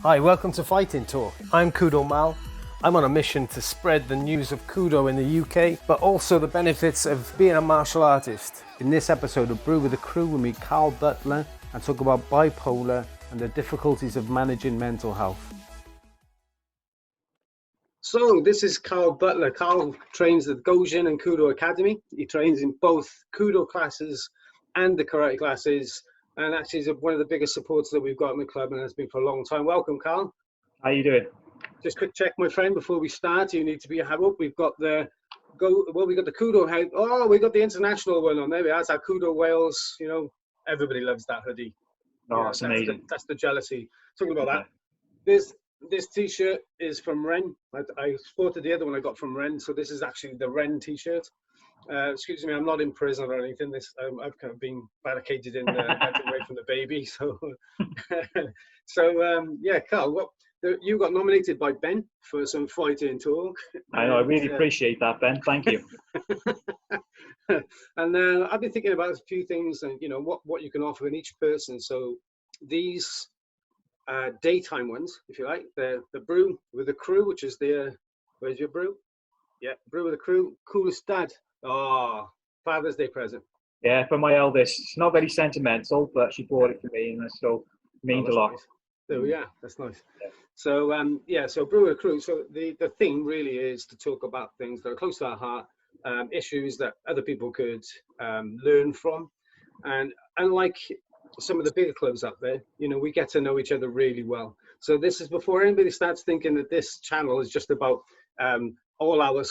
Hi, welcome to Fighting Talk. I'm Kudo Mal. I'm on a mission to spread the news of Kudo in the UK, but also the benefits of being a martial artist. In this episode of Brew with the Crew, we meet Karl Butler and talk about bipolar and the difficulties of managing mental health. So this is Karl Butler. Karl trains at Gojin and Kudo Academy. He trains in both Kudo classes and the karate classes, and actually is one of the biggest supporters that we've got in the club and has been for a long time. Welcome, Karl. How you doing? Just quick check, my friend, before we start. You need to be a up. We've got the we got the Kudo head. Oh, we got the international one on there. That's our Kudo Wales. You know, everybody loves that hoodie. Oh, that's amazing. That's the jealousy. Talking about that. This T-shirt is from Ren. I sported the other one I got from Ren, so this is actually the Ren T-shirt. Excuse me, I'm not in prison or anything. I've kind of been barricaded in away from the baby. So, yeah, Karl, you got nominated by Ben for some Fighting Talk. I know, I really appreciate that, Ben. Thank you. And I've been thinking about a few things, and you know what you can offer in each person. So these daytime ones, if you like, the Brew with the Crew, which is where's your brew? Yeah, Brew with the Crew, coolest dad. Oh, Father's Day present. Yeah, for my eldest. It's not very sentimental, but she bought it for me, and so it means a lot. Nice. So yeah, that's nice. Yeah. So so Brew with the Crew. So the thing really is to talk about things that are close to our heart, issues that other people could learn from, and unlike some of the bigger clubs out there, you know, we get to know each other really well. So this is before anybody starts thinking that this channel is just about all our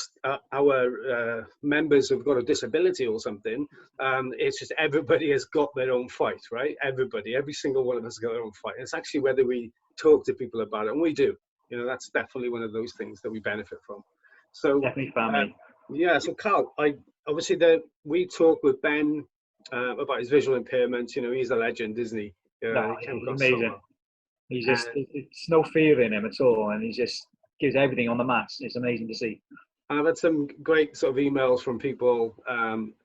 members who've got a disability or something. It's just everybody has got their own fight, right? Every single one of us has got their own fight. It's actually whether we talk to people about it, and we do. You know, that's definitely one of those things that we benefit from. So definitely family. Yeah. So Karl, we talk with Ben about his visual impairments. You know, he's a legend, isn't he? No, he's amazing. So well. He's just, it's no fear in him at all, and he just gives everything on the mats. It's amazing to see. I've had some great sort of emails from people,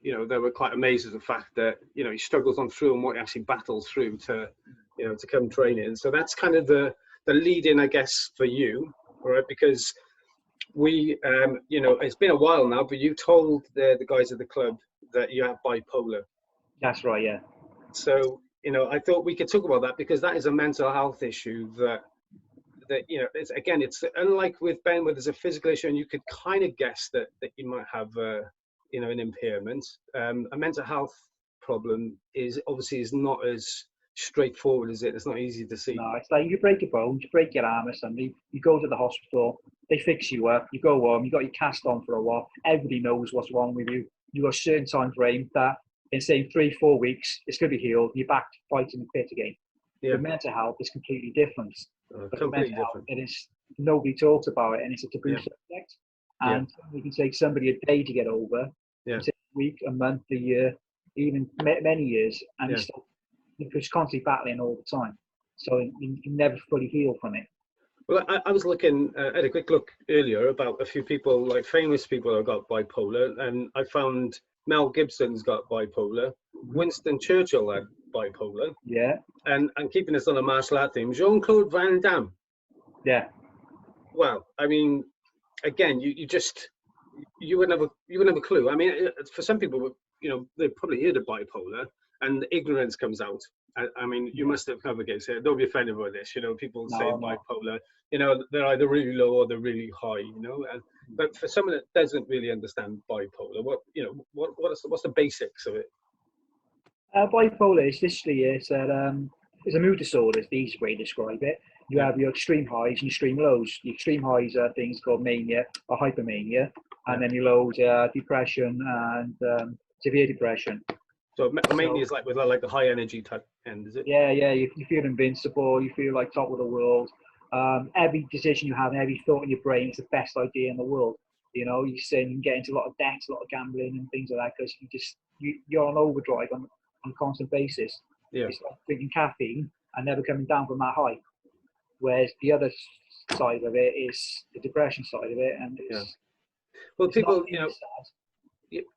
you know, they were quite amazed at the fact that, you know, he struggles on through and what he actually battles through to, you know, to come training. So that's kind of the lead in, I guess, for you, all right? Because we, you know, it's been a while now, but you told the guys at the club that you have bipolar. That's right, yeah. So, you know, I thought we could talk about that because that is a mental health issue that you know, it's unlike with Ben, where there's a physical issue and you could kind of guess that you might have, you know, an impairment. A mental health problem is not as straightforward as it. It's not easy to see. No, it's like you break your bones, you break your arm or something, you go to the hospital, they fix you up, you go home, you got your cast on for a while, everybody knows what's wrong with you. You got a certain time frame that in say 3-4 weeks, it's going to be healed, you're back fighting the pit again. Yeah. With mental health, it's completely different. Completely different. It is, nobody talks about it, and it's a taboo subject. And you can take somebody a day to get over, a week, a month, a year, even many years, and you're constantly battling all the time. So you never fully heal from it. Well, I was looking at a quick look earlier about a few people, like famous people who have got bipolar, and I found Mel Gibson's got bipolar, Winston Churchill had bipolar. Yeah. And keeping this on a martial art theme, Jean-Claude Van Damme. Yeah. Well, I mean, again, you wouldn't have a clue. I mean, for some people, you know, they've probably heard of bipolar, and the ignorance comes out. I mean, you must have come against it. Don't be offended by this. You know, people say bipolar. You know, they're either really low or they're really high. You know, but for someone that doesn't really understand bipolar, what's the basics of it? Bipolar is literally it's a mood disorder. Is the easiest way to describe it. You have your extreme highs and extreme lows. The extreme highs are things called mania or hypermania, and then your lows are depression and severe depression. So mania is like with like the high energy type end, is it? Yeah. You feel invincible. You feel like top of the world. Every decision you have, and every thought in your brain is the best idea in the world. You know, you can get into a lot of debt, a lot of gambling and things like that because you're on overdrive on a constant basis. Yeah. It's like drinking caffeine and never coming down from that high. Whereas the other side of it is the depression side of it, and it's well, people, you know.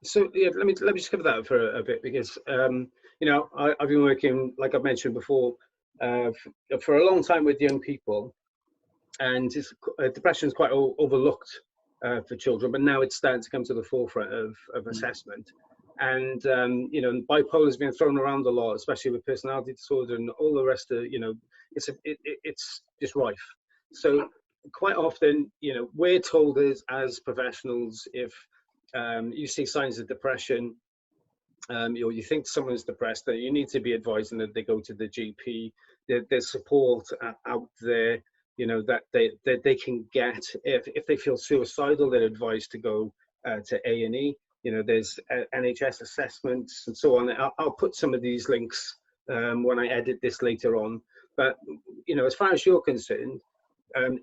So let me just cover that for a bit because you know, I've been working, like I've mentioned before, for a long time with young people, and depression is quite overlooked for children, but now it's starting to come to the forefront of assessment. And you know, bipolar has been thrown around a lot, especially with personality disorder and all the rest of, you know, it's just rife. So quite often, you know, we're told as professionals, if you see signs of depression, or you think someone's depressed, that you need to be advising that they go to the GP. There's support out there, you know, that they can get. If they feel suicidal, they're advised to go to A&E. You know, there's NHS assessments and so on. I'll put some of these links when I edit this later on. But, you know, as far as you're concerned,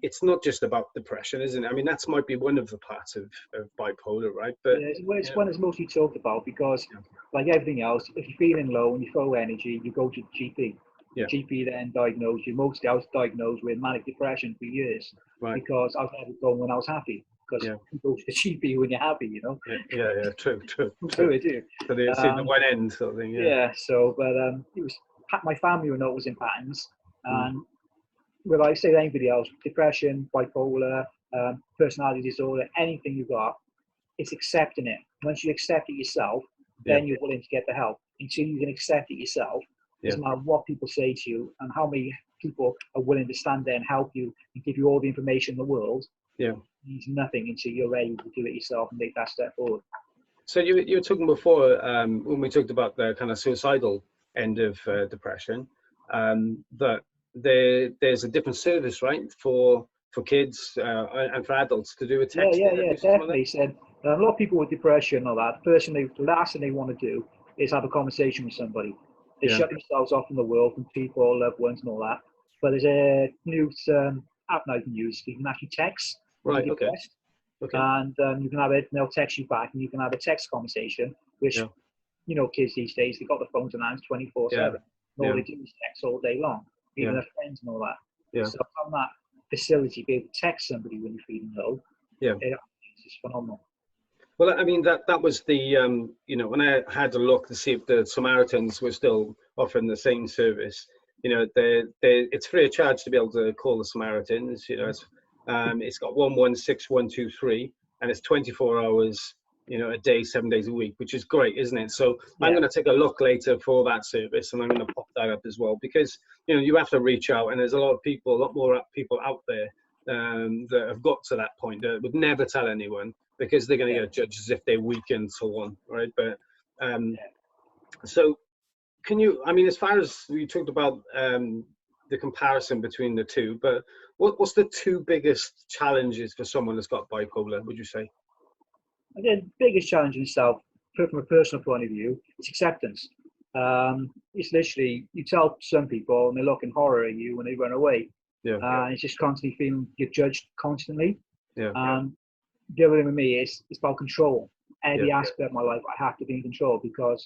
it's not just about depression, isn't it? I mean, that might be one of the parts of bipolar, right? But yeah, it's one that's mostly talked about because, like everything else, if you're feeling low and you throw energy, you go to the GP. Yeah. The GP then diagnosed you. Mostly I was diagnosed with manic depression for years because I was never going when I was happy. Because you go to the GP when you're happy, you know. Yeah, true. Do it, do. So they see the one end sort of thing. Yeah. So, but it was my family were noticing patterns, and whether I say to anybody else, depression, bipolar, personality disorder, anything you got, it's accepting it. Once you accept it yourself, then you're willing to get the help. Until you can accept it yourself, doesn't matter what people say to you and how many people are willing to stand there and help you and give you all the information in the world. It means nothing until you're ready to do it yourself and make that step forward. So you were talking before when we talked about the kind of suicidal end of depression, that there's a different service, right, for kids and for adults to do a text. Yeah, definitely. Said a lot of people with depression or that, the last thing they want to do is have a conversation with somebody. They shut themselves off from the world, from people, loved ones, and all that. But there's a new app now you can use. You can actually text. Right. Okay. And you can have it, and they'll text you back, and you can have a text conversation. Which, you know, kids these days, they've got the phones in hands 24/7. All they do is text all day long, even their friends and all that. So having that facility to be able to text somebody when you're feeling low, it's just phenomenal. Well, I mean, that was the, you know, when I had a look to see if the Samaritans were still offering the same service, you know, it's free of charge to be able to call the Samaritans. You know, it's got 116123, and it's 24 hours, you know, a day, 7 days a week, which is great, isn't it? So I'm going to take a look later for that service, and I'm going to pop that up as well, because, you know, you have to reach out, and there's a lot more people out there that have got to that point that would never tell anyone, because they're going to get judged as if they're weak and so on, right? But so can you, I mean, as far as we talked about the comparison between the two, but what's the two biggest challenges for someone that's got bipolar, would you say? Again, the biggest challenge in itself, from a personal point of view, is acceptance. It's literally, you tell some people and they look in horror at you when they run away. It's just constantly feeling you're judged constantly. The other thing with me is it's about control. Every aspect of my life, I have to be in control, because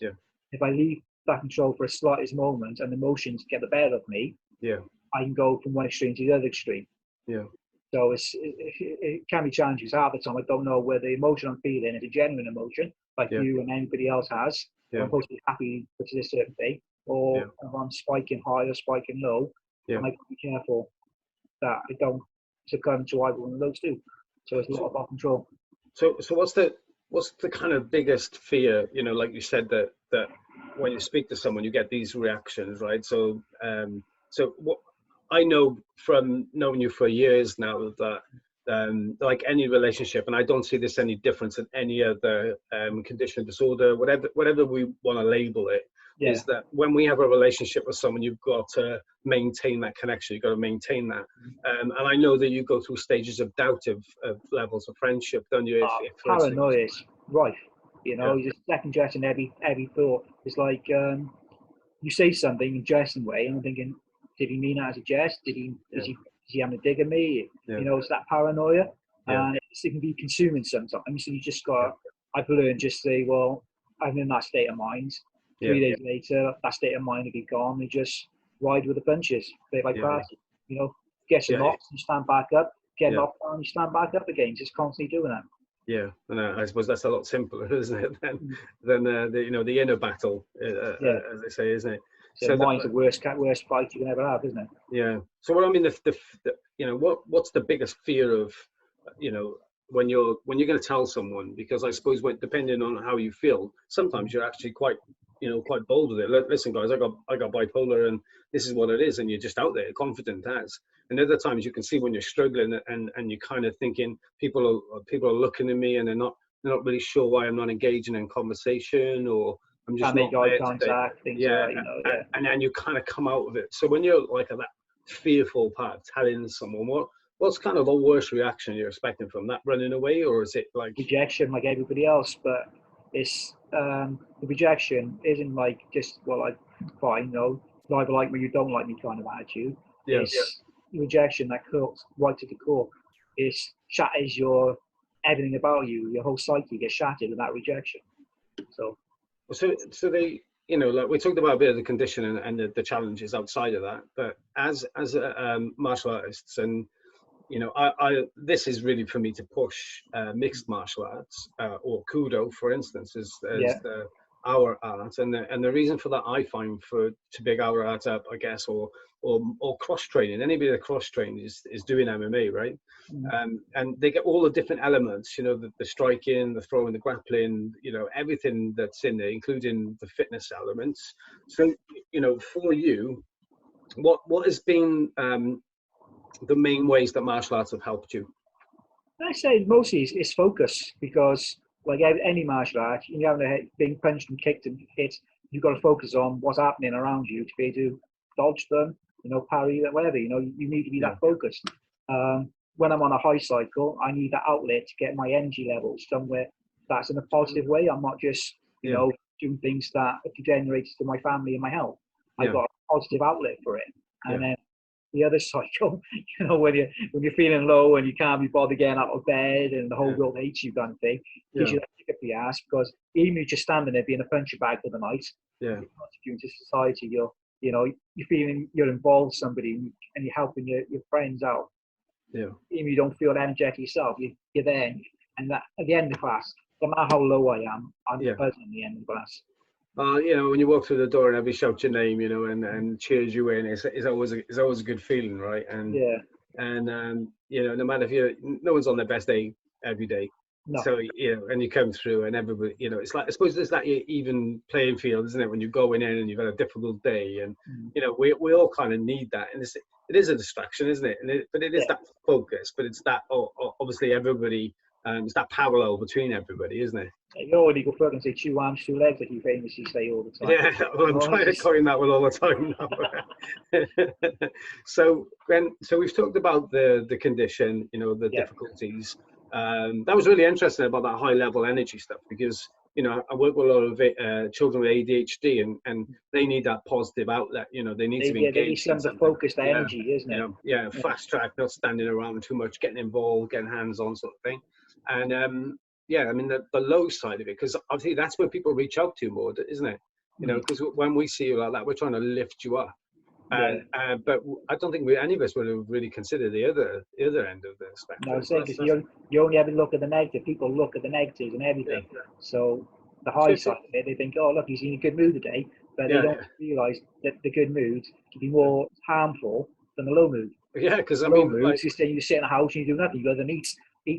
if I leave that control for a slightest moment and emotions get the better of me, I can go from one extreme to the other extreme. So it can be challenging. Half the time I don't know whether the emotion I'm feeling is a genuine emotion, like you and anybody else has. I'm supposed to be happy for a certain day, or if I'm spiking high or spiking low, and I have to be careful that I don't succumb to either one of those two. So it's a lot about control. So what's the kind of biggest fear? You know, like you said, that when you speak to someone, you get these reactions, right? So what I know from knowing you for years now, that like any relationship, and I don't see this any difference in any other condition, disorder, whatever we want to label it, is that when we have a relationship with someone, you've got to maintain that connection. You've got to maintain that. And I know that you go through stages of doubt of levels of friendship, don't you? Paranoia is rife. You know, you're just second guessing every thought. It's like you say something in a jesting way, and I'm thinking, did he mean that as a jest? Is he having a dig at me? You know, it's that paranoia, and it can be consuming sometimes. So you just got. I've learned just say, well, I'm in that state of mind. 3 days later, that state of mind will be gone. You just ride with the punches. They're like that. You know, get some knocks, you stand back up. Get knocked down, you stand back up again. Just constantly doing that. Yeah, and I suppose that's a lot simpler, isn't it, than the inner battle, as they say, isn't it? So mine's the worst fight you can ever have, isn't it? Yeah. So what I mean, you know, what's the biggest fear of, you know, when you're going to tell someone? Because I suppose depending on how you feel, sometimes you're actually quite, you know, quite bold with it. Listen, guys, I got bipolar, and this is what it is, and you're just out there, confident as. And other times you can see when you're struggling, and you're kind of thinking people are looking at me, and they're not really sure why I'm not engaging in conversation, or I'm just Can't not make eye there today. contact, things Yeah, like that, you know, yeah. and then you kind of come out of it. So when you're like at that fearful part of telling someone, what's kind of the worst reaction you're expecting from that? Running away, or is it like rejection like everybody else? But it's the rejection isn't like just, well, I fine, no, you either like me or you don't like me kind of attitude. Yeah. It's rejection that cuts right to the core. It shatters your everything about you. Your whole psyche gets shattered in that rejection. So they, you know, like we talked about a bit of the condition and the challenges outside of that, but as martial artists, and you know, I this is really for me to push mixed martial arts, or Kudo, for instance, as our art, and the reason for that, I find, to big our art up, I guess, or cross training. Anybody that cross trains is doing MMA, right? And they get all the different elements, you know, the striking, the throwing, the grappling, you know, everything that's in there, including the fitness elements. So, you know, for you, what has been the main ways that martial arts have helped you? I say mostly it's focus, because like any martial art, you have being punched and kicked and hit, you've got to focus on what's happening around you to be able to dodge them, you know, parry them, whatever. You know, you need to be that focused. When I'm on a high cycle, I need that outlet to get my energy levels somewhere that's in a positive way. I'm not just, you know, doing things that degenerate to my family and my health. I've got a positive outlet for it. And then the other cycle, you know, when you're feeling low and you can't be bothered getting out of bed and the whole world hates you kind of thing, gives you that kick up the ass, because even if you're just standing there being a puncher bag for the night, you're contributing to society, you're feeling you're involved with somebody and you're helping your friends out. Even if you don't feel energetic yourself, you're there, and that at the end of the class, no matter how low I am, I'm present at the end of the class. You know, when you walk through the door and everybody shouts your name, you know, and cheers you in, it's always a good feeling, right? And you know, no matter if no one's on their best day every day. No. So, you know, and you come through and everybody, you know, it's like, I suppose there's that even playing field, isn't it? When you're going in and you've had a difficult day, and you know, we all kind of need that, and it is a distraction, isn't it? But it is that focus, but it's that obviously everybody. It's that parallel between everybody, isn't it? You already go further and say 2 arms, 2 legs, like you famously say all the time. Yeah, well, I'm trying to coin that one all the time now. So we've talked about the condition, you know, the difficulties. That was really interesting about that high level energy stuff, because, you know, I work with a lot of children with ADHD, and they need that positive outlet. You know, they need to be engaged. They need some of focused energy, isn't it? You know, fast track, not standing around too much, getting involved, getting hands on, sort of thing. And I mean, the low side of it, because obviously that's where people reach out to more, isn't it? You know, because when we see you like that, we're trying to lift you up. But I don't think any of us would have really considered the other end of the spectrum. No, because you only ever look at the negative. People look at the negatives and everything. So the high side of it, they think, oh, look, he's in a good mood today. But they don't realise that the good mood can be more harmful than the low mood. Yeah, because I mean, low mood, you sit in a house and you do nothing. You go and eat,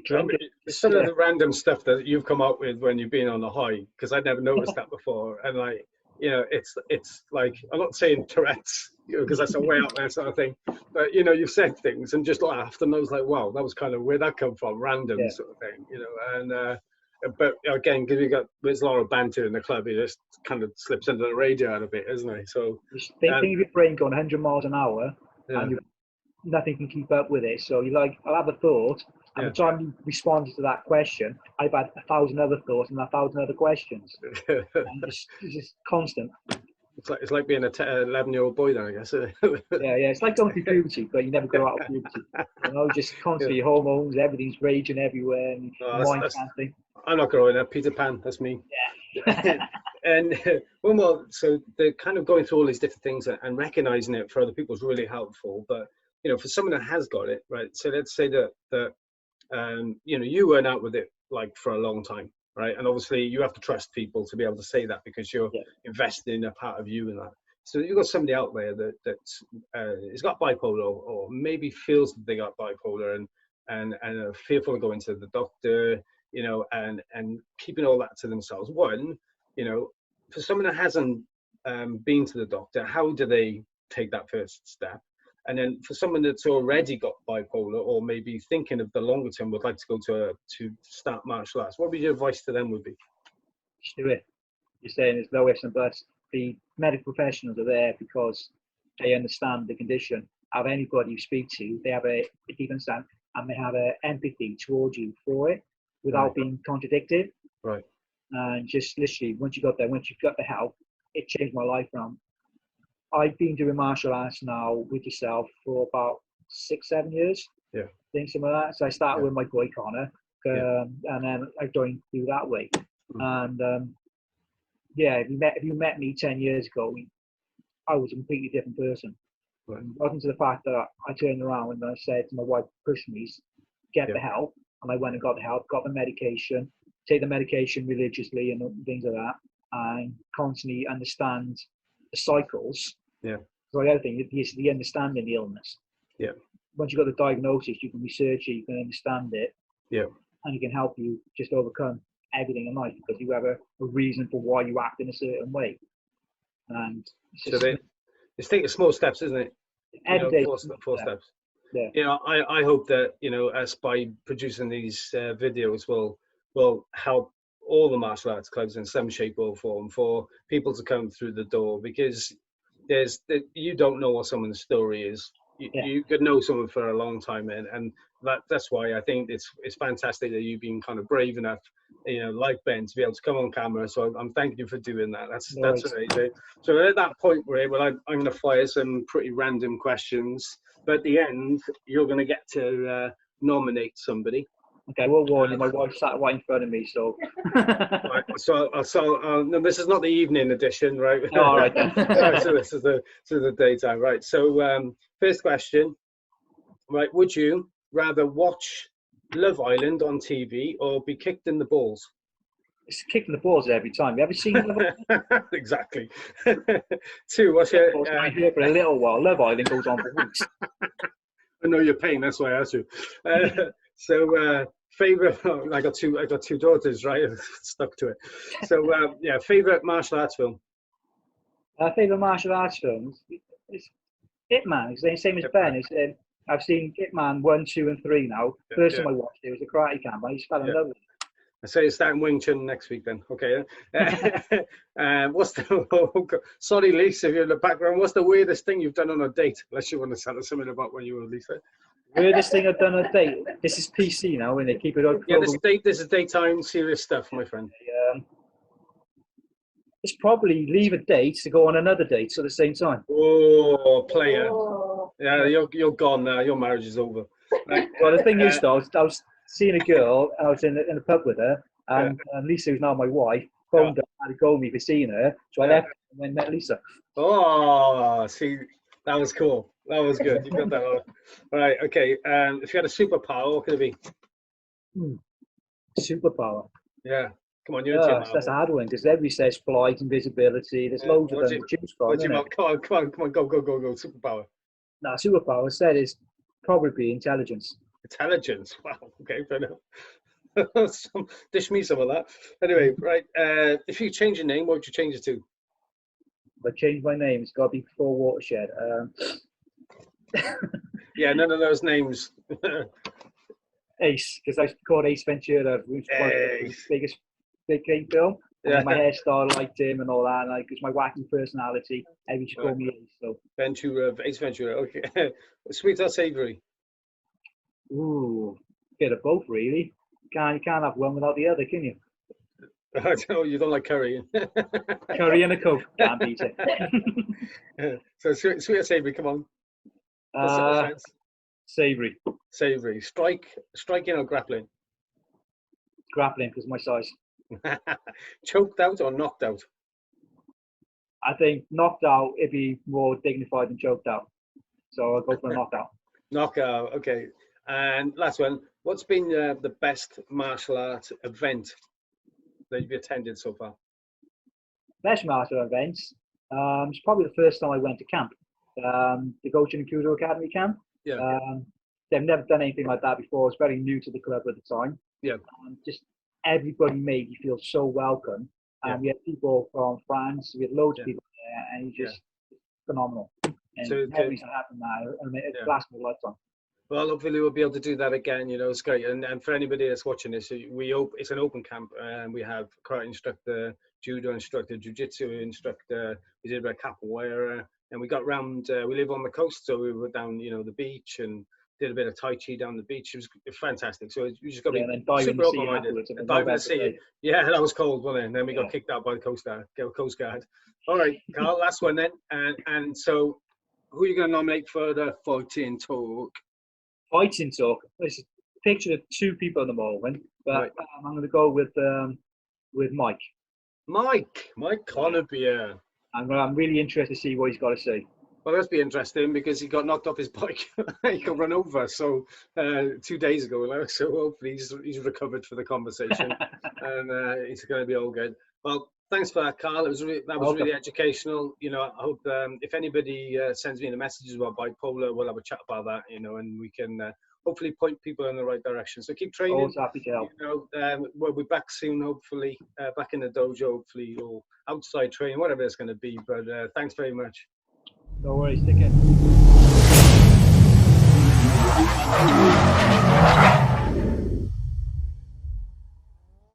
drink. Some of the random stuff that you've come up with when you've been on the high, because I'd never noticed that before, and like, you know, it's like, I'm not saying Tourette's, you know, because that's a way out there sort of thing, but you know, you've said things and just laughed, and I was like, wow, that was kind of where that come from, random sort of thing, you know. And but again, because there's a lot of banter in the club, it just kind of slips under the radar a bit, isn't it? So think of your brain going 100 miles an hour, and nothing can keep up with it. So you're like, I'll have a thought, and by the time you respond to that question, I've had 1,000 other thoughts and 1,000 other questions. And it's just constant. It's like being a 11-year-old boy then, I guess. It's like going through puberty, but you never grow out of puberty. You know, just constantly hormones, everything's raging everywhere, and mind can't think. I'm not growing up, Peter Pan, that's me. And one more, so the kind of going through all these different things and recognizing it for other people is really helpful. But, you know, for someone that has got it, right, so let's say that you know, you weren't out with it like for a long time, right? And obviously you have to trust people to be able to say that, because you're investing in a part of you in that. So you've got somebody out there that has got bipolar, or maybe feels that they got bipolar, and are fearful of going to the doctor, you know, and keeping all that to themselves. One, you know, for someone that hasn't been to the doctor, how do they take that first step? And then for someone that's already got bipolar, or maybe thinking of the longer term, would like to go to start martial arts, what would your advice to them would be? Just do it. You're saying there's no ifs and buts. The medical professionals are there because they understand the condition. Of anybody you speak to, they have a deep understanding, and they have an empathy towards you for it without being contradicted. Right. And just literally, once you've got the help, it changed my life around. I've been doing martial arts now with yourself for about 6-7 years. Yeah. Things like that. So I started with my boy Connor, and then I joined you that way. And if you met me 10 years ago, I was a completely different person. Right. It wasn't to the fact that I turned around and I said to my wife personally, get the help, and I went and got the help, got the medication, take the medication religiously and things like that, and constantly understand the cycles. Yeah. So the other thing is the understanding the illness. Yeah. Once you've got the diagnosis, you can research it, you can understand it. Yeah. And it can help you just overcome everything in life because you have a reason for why you act in a certain way. And it's taking small steps, isn't it? Every day, four steps. Yeah. You know, I hope that, you know, us by producing these videos will help all the martial arts clubs in some shape or form for people to come through the door, because you don't know what someone's story is. You could know someone for a long time, and that's why I think it's fantastic that you've been kind of brave enough, you know, like Ben, to be able to come on camera. So I'm thanking you for doing that. That's amazing. So at that point, I'm going to fire some pretty random questions, but at the end, you're going to get to nominate somebody. Okay, well, warn you, my wife sat right in front of me, so. Right, so no, this is not the evening edition, right? Oh, all right then. So this is the daytime, right? So first question, right? Would you rather watch Love Island on TV or be kicked in the balls? It's kicking the balls every time. You ever seen Love Island? Exactly. 2, what's your? I'm here for a little while. Love Island goes on for weeks. I know your pain. That's why I asked you. So. Favorite? I got two daughters, right? Stuck to it. So favorite martial arts film. Favorite martial arts films. It's Ip Man. It's the same as Ben. I've seen Ip Man 1, 2, and 3 now. First time I watched it was a Karate Camp. I just fell in love with it. I say you're starting Wing Chun next week then. Okay. What's sorry, Lisa, if you're in the background. What's the weirdest thing you've done on a date? Unless you want to tell us something about when you were Lisa. Weirdest thing I've done on a date. This is PC now, isn't it? Keep it open. Yeah, this is daytime serious stuff, my friend. It's probably leave a date to go on another date at the same time. Oh, player. Oh. Yeah, you're gone now. Your marriage is over. Right. Well, the thing is, though, I was seeing a girl, and I was in a pub with her, and Lisa, who's now my wife, phoned up and had to go me for seeing her, so I left and then met Lisa. Oh, see, that was cool. That was good. You got that one. Right, okay. If you had a superpower, what could it be? Superpower? Yeah. Come on, you're a that's a hard one, because everybody says flight, invisibility, there's loads of them to choose from. Come on, go. Superpower. No, superpower, I said, is probably intelligence. Intelligence? Wow, okay, fair enough. Dish me some of that. Anyway, right, if you change your name, what would you change it to? If I change my name, it's got to be before Watershed. Yeah, none of those names. Ace, because I called Ace Ventura, which was one of the biggest big game film. Yeah. My hairstyle liked him and all that, and it's my wacky personality. Everybody should call me Ace. So Ventura, Ace Ventura. Okay. Sweet or savoury? Ooh, bit of both, really. You can't have one without the other, can you? I know you don't like curry. Curry and a Coke, can't beat it. So sweet or savoury? Come on. Savoury. Savoury. Striking or grappling? Grappling, because my size. Choked out or knocked out? I think knocked out, it'd be more dignified than choked out. So I'll go for a knockout. Knockout, okay. And last one, what's been the best martial art event that you've attended so far? Best martial events? It's probably the first time I went to camp. The coaching and Kudo Academy camp. Yeah. They've never done anything like that before. It's very new to the club at the time. Yeah. Just everybody made you feel so welcome. We had people from France. We had loads of people there, and it's just phenomenal. And so memories that happened now, and it lasts my lifetime. Well, hopefully we'll be able to do that again. It's great. And for anybody that's watching this, it's an open camp, and we have karate instructor, judo instructor, jiu-jitsu instructor. We did a bit of capoeira, and we got round. We live on the coast, so we were down, the beach, and did a bit of tai chi down the beach. It was fantastic. So you just got to be super open-minded. And dive in the sea. Yeah, that was cold, wasn't it? And then we got kicked out by the Coast Guard. All right, Karl, last one then. And so, who are you going to nominate for the fighting talk? Fighting talk. There's a picture of two people at the moment, but I'm going to go with Mike. Mike Connerbeer. I'm really interested to see what he's got to say. Well, that's be interesting because he got knocked off his bike. He got run over. So 2 days ago. So hopefully he's recovered for the conversation, and it's going to be all good. Well, thanks for that, Karl. That was really educational. I hope if anybody sends me any messages about bipolar, we'll have a chat about that. And we can hopefully point people in the right direction. So keep training. Always happy to help. We'll be back soon, hopefully, back in the dojo, hopefully, or outside training, whatever it's going to be. But thanks very much. No worries. Take care.